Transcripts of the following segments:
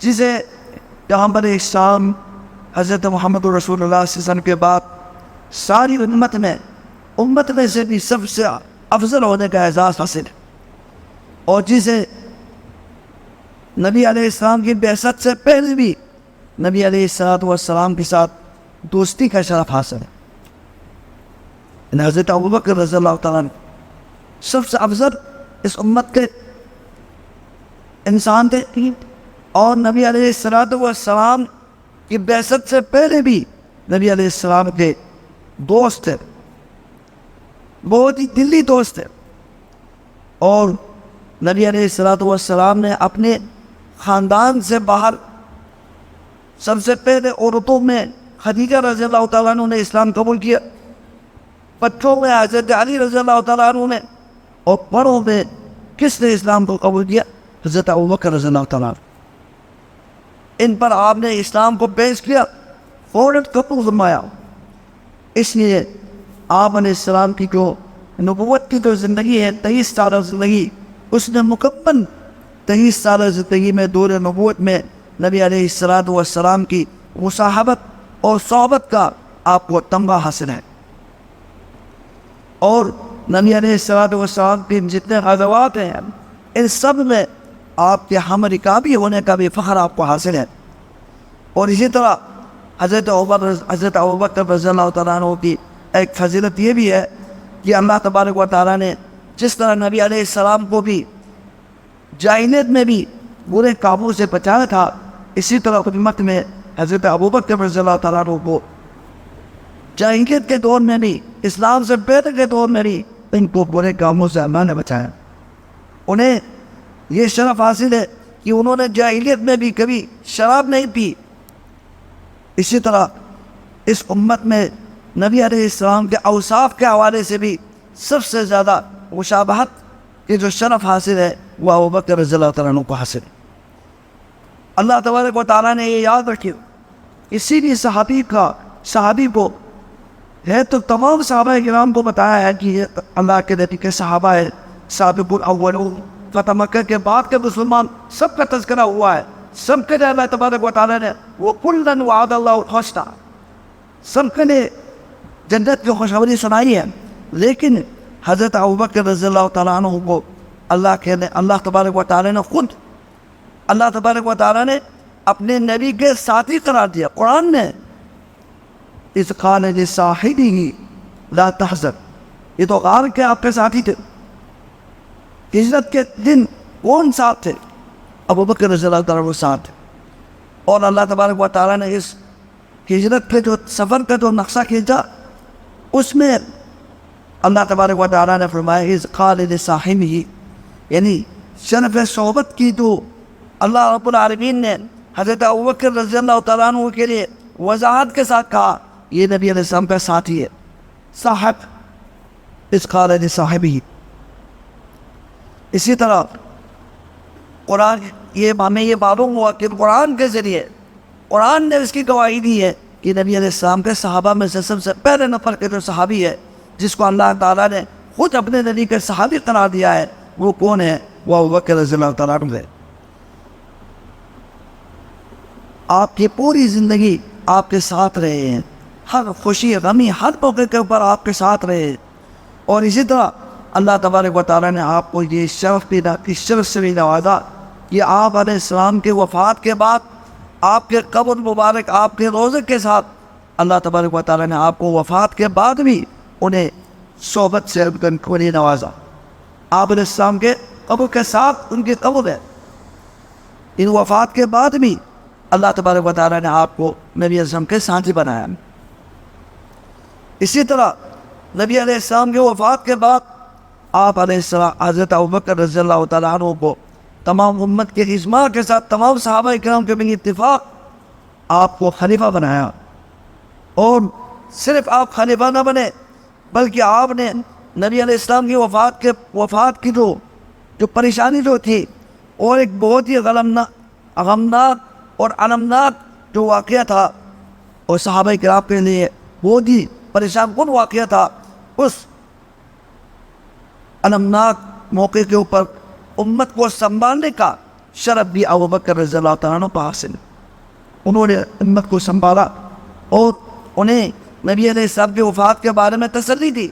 جسے پیغمبر اسلام حضرت محمد رسول اللہ صلی اللہ علیہ وسلم کے بعد ساری امت میں سے بھی سب سے افضل ہونے کا اعزاز حاصل ہے، اور جسے نبی علیہ السلام کی بعثت سے پہلے بھی نبی علیہ السلام کے ساتھ دوستی کا شرف حاصل ہے۔ حضرت ابوبکر رضی اللہ تعالیٰ عنہ سب سے افضل اس امت کے انسان تھے، اور نبی علیہ السلام کی بعثت سے پہلے بھی نبی علیہ السلام کے دوست تھے، بہت ہی دلی دوست تھے۔ اور نبی علیہ السلام نے اپنے خاندان سے باہر سب سے پہلے عورتوں میں خدیجہ رضی اللہ تعالیٰ عنہ نے اسلام قبول کیا، بچوں میں حضرت علی رضی اللہ تعالیٰ عنہ نے، اور بڑوں میں کس نے اسلام کو قبول کیا؟ حضرت ابوبکر رضی اللہ تعالیٰ عنہ۔ ان پر آپ نے اسلام کو پیش کیا، فوراً قبول فرمایا۔ اس لیے آپ علیہ السلام کی جو نبوت کی جو زندگی ہے، 23 سالہ زندگی، اس نے مکمل 23 سالہ زندگی میں دور نبوت میں نبی علیہ السلام کی مصاحبت اور صحبت کا آپ کو تمغہ حاصل ہے، اور نبی علیہ السلام کے جتنے غزوات ہیں ان سب میں آپ کے ہم رکابی ہونے کا بھی فخر آپ کو حاصل ہے۔ اور اسی طرح حضرت ابوبکر رضی اللہ تعالیٰ عنہ کی ایک فضیلت یہ بھی ہے کہ اللہ تبارک و تعالیٰ نے جس طرح نبی علیہ السلام کو بھی جاہلیت میں بھی برے کاموں سے بچایا تھا، اسی طرح امت میں حضرت ابوبکر رضی اللہ تعالیٰ عنہ کو جاہلیت کے دور میں بھی، اسلام سے پہلے کے دور میں بھی ان کو برے کاموں سے اللہ نے بچایا۔ انہیں یہ شرف حاصل ہے کہ انہوں نے جاہلیت میں بھی کبھی شراب نہیں پی۔ اسی طرح اس امت میں نبی علیہ السلام کے اوصاف کے حوالے سے بھی سب سے زیادہ مشابہت کے جو شرف حاصل ہے وہ ابوبکر رضی اللہ تعالیٰ عنہ کو حاصل ہے۔ اللہ تبارک و تعالیٰ نے یہ یاد رکھے، اسی لیے صحابی کو ہے تو تمام صحابہ کرام کو بتایا ہے کہ یہ اللہ کے نبی کے صحابہ ہے، سابق الاولون، فتح مکہ کے بعد کے مسلمان سب کا تذکرہ ہوا ہے، سب کے لیے اللہ تبارک و تعالیٰ نے وہ کلاً وعد اللہ الحسنی، سب کے لیے جنت کی خوشخبری سنائی ہے۔ لیکن حضرت ابوبکر رضی اللہ تعالیٰ عنہ کو اللہ تبارک و تعالیٰ نے خود اپنے نبی کے ساتھی قرار دیا۔ قرآن نے اذ قال لصاحبہ لا تحزن، یہ تو غار کے آپ کے ساتھی تھے، ہجرت کے دن کون ساتھ تھے؟ ابوبکر رضی اللہ تعالیٰ عنہ ساتھ تھے۔ اور اللہ تبارک و تعالیٰ نے اس ہجرت کے جو سفر کا جو نقشہ کھینچا، اس میں اللہ تبارک و تعالیٰ نے فرمایا اذ قال لصاحبہ، یعنی شرف صحبت کی جو اللہ رب العالمین نے حضرت ابوبکر رضی اللہ تعالیٰ عنہ کے لیے وضاحت کے ساتھ کہا، یہ نبی علیہ السلام کا ساتھی ہے، صاحب، اذ قال لصاحبہ۔ اسی طرح قرآن ہمیں یہ معلوم ہوا کہ قرآن کے ذریعے قرآن نے اس کی گواہی دی ہے کہ نبی علیہ السلام کے صحابہ میں سے سب سے پہلے نفر کے جو صحابی ہے جس کو اللہ تعالیٰ نے خود اپنے نبی کے صحابی قرار دیا ہے، وہ کون ہے؟ وہ ابوبکر رضی اللہ تعالیٰ عنہ ہے۔ آپ کی پوری زندگی آپ کے ساتھ رہے ہیں، ہر خوشی غمی ہر موقع کے اوپر آپ کے ساتھ رہے ہیں، اور اسی طرح اللہ تبارک و تعالیٰ نے آپ کو یہ شرف سے بھی نوازا کہ آپ علیہ السلام کے وفات کے بعد آپ کے قبر مبارک، آپ کے روضے کے ساتھ اللہ تبارک و تعالیٰ نے آپ کو وفات کے بعد بھی انہیں صحبت سے کو نہیں نوازا۔ آپ علیہ السلام کے قبر کے ساتھ ان کی قبر ہے، ان وفات کے بعد بھی اللہ تبارک و تعالیٰ نے آپ کو نبی علیہ السلام کے ساتھی بنایا۔ اسی طرح نبی علیہ السلام کے وفات کے بعد آپ علیہ السلام حضرت ابوبکر رضی اللہ تعالیٰ عنہ کو تمام امت کے اجماع کے ساتھ تمام صحابہ کرام کے بھی اتفاق آپ کو خلیفہ بنایا، اور صرف آپ خلیفہ نہ بنے بلکہ آپ نے نبی علیہ السلام کی وفات کی جو پریشانی جو تھی، اور ایک بہت ہی غمناک اور المناک جو واقعہ تھا، اور صحابہ کرام کے لیے بہت ہی پریشان کن واقعہ تھا، اس المناک موقع کے اوپر امت کو سنبھالنے کا شرف بھی ابو بکر رضی اللہ تعالیٰ عنہ کو حاصل. انہوں نے امت کو سنبھالا اور انہیں نبی علیہ السلام کے وفات کے بارے میں تسلی دی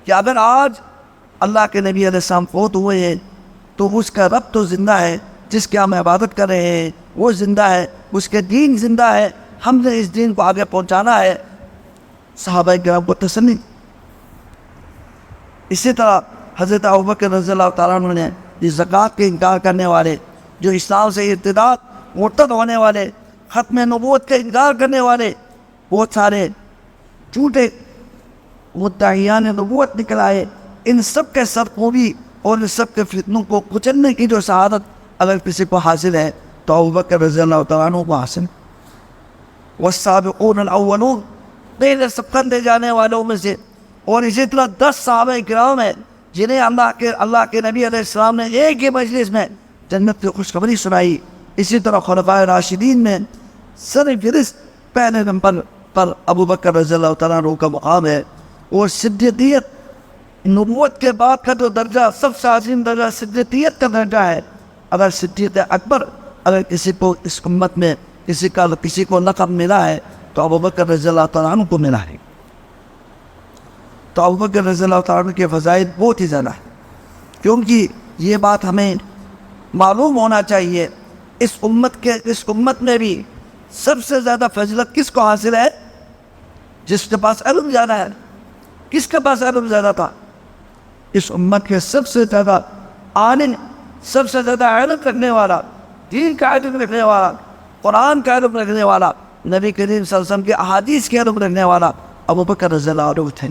کہ اگر آج اللہ کے نبی علیہ السلام فوت ہوئے ہیں تو اس کا رب تو زندہ ہے، جس کی ہم عبادت کر رہے ہیں وہ زندہ ہے، اس کے دین زندہ ہے، ہم نے اس دین کو آگے پہنچانا ہے. صحابہ کرام کو تسلی. اسی طرح حضرت ابوبکر رضی اللہ تعالیٰ عنہ نے زکوٰۃ کے انکار کرنے والے، جو اسلام سے ارتداد مرتد ہونے والے، ختم نبوت کا انکار کرنے والے بہت سارے جھوٹے مدعیان نبوت نکل آئے، ان سب کے سرخوبی اور ان سب کے فتنوں کو کچلنے کی جو سعادت اگر کسی کو حاصل ہے تو ابوبکر رضی اللہ تعالیٰ عنہ کو حاصل. والسابقون الاولون، پہلے سبقت دے جانے والوں میں سے. اور اسی طرح 10 صحابہ کرام ہیں جنہیں اللہ کے نبی علیہ السلام نے ایک ہی مجلس میں جنت کی خوشخبری سنائی. اسی طرح خلفائے راشدین میں سر فہرست پہلے نمبر پر ابوبکر رضی اللہ تعالیٰ عنہ کا مقام ہے. اور صدیقیت، نبوت کے بعد کا جو درجہ سب سے عظیم درجہ صدیقیت کا درجہ ہے. اگر صدیق اکبر اگر کسی کو اس امت میں کسی کو لقب ملا ہے تو ابوبکر رضی اللہ تعالیٰ عنہ کو ملا ہے. تو ابوبکر رضی اللہ تعالیٰ عنہ کے فضائل بہت ہی زیادہ ہیں، کیونکہ یہ بات ہمیں معلوم ہونا چاہیے. اس امت میں بھی سب سے زیادہ فضیلت کس کو حاصل ہے؟ جس کے پاس علم زیادہ ہے. کس کے پاس علم زیادہ تھا؟ اس امت کے سب سے زیادہ عالم، سب سے زیادہ علم رکھنے والا، دین کا علم رکھنے والا، قرآن کا علم رکھنے والا، نبی کریم صلی اللہ علیہ وسلم کے احادیث کے علم رکھنے والا ابوبکر رضی اللہ عنہ تھے.